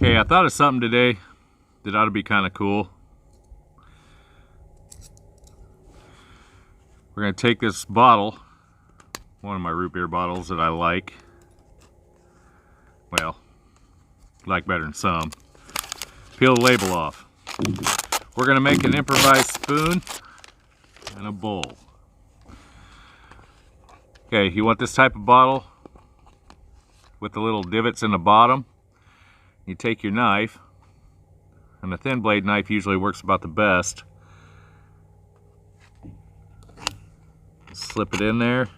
Okay, I thought of something today that ought to be kind of cool. We're going to take this bottle, one of my root beer bottles that I like better than some, peel the label off. We're going to make an improvised spoon and a bowl. Okay, you want this type of bottle with the little divots in the bottom. You take your knife, and a thin blade knife usually works about the best. Slip it in there,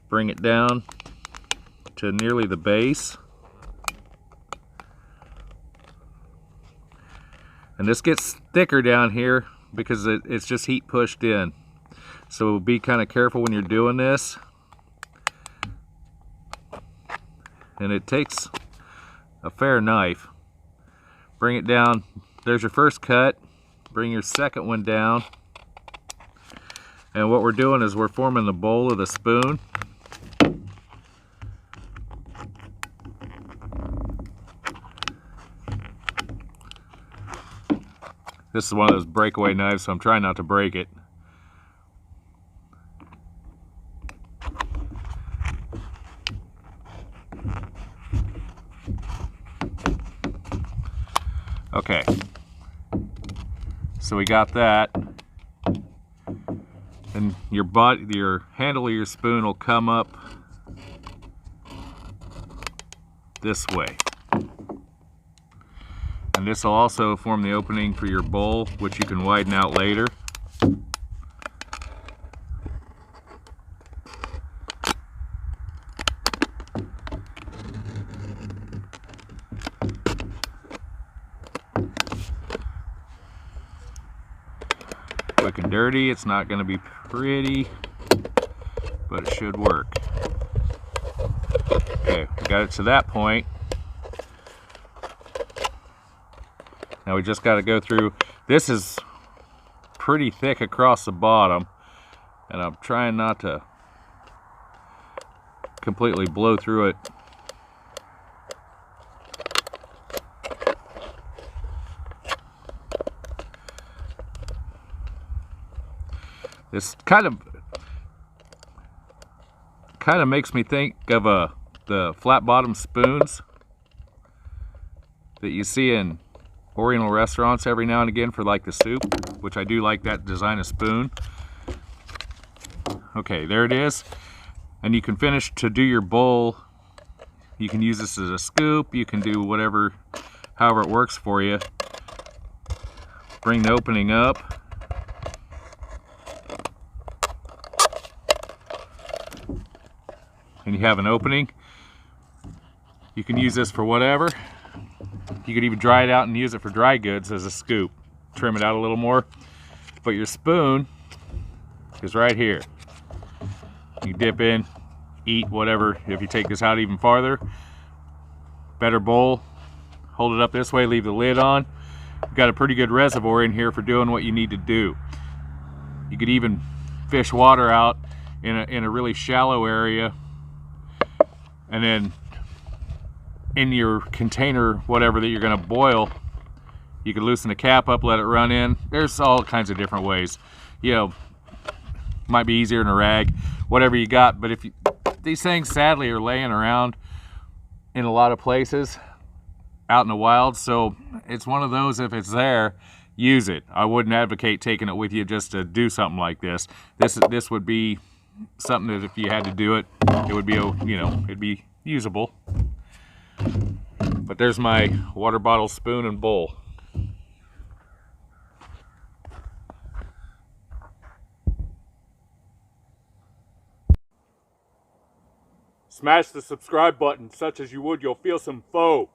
bring it down to nearly the base. And this gets thicker down here because it's just heat pushed in. So be kind of careful when you're doing this. And it takes a fair knife. Bring it down. There's your first cut. Bring your second one down. And what we're doing is we're forming the bowl of the spoon. This is one of those breakaway knives, so I'm trying not to break it. Okay, so we got that, and your handle of your spoon will come up this way, and this will also form the opening for your bowl, which you can widen out later. Quick and dirty, it's not going to be pretty, but it should work. Okay, we got it to that point. Now we just got to go through. This is pretty thick across the bottom, and I'm trying not to completely blow through it. This kind of makes me think of the flat bottom spoons that you see in Oriental restaurants every now and again for like the soup, which I do like that design of spoon. Okay, there it is. And you can finish to do your bowl. You can use this as a scoop. You can do whatever, however it works for you. Bring the opening up. And you have an opening. You can use this for whatever. You could even dry it out and use it for dry goods as a scoop. Trim it out a little more. But your spoon is right here. You dip in, eat whatever. If you take this out even farther, better bowl. Hold it up this way, leave the lid on. You've got a pretty good reservoir in here for doing what you need to do. You could even fish water out in a really shallow area. And then in your container, whatever that you're going to boil, you can loosen the cap up, let it run in. There's all kinds of different ways. You know, might be easier in a rag, whatever you got. But if these things sadly are laying around in a lot of places out in the wild, so it's one of those, if it's there, use it. I wouldn't advocate taking it with you just to do something like this. This would be something that if you had to do it, it would be, you know, it'd be usable. But there's my water bottle, spoon, and bowl. Smash the subscribe button, such as you would, you'll feel some foe.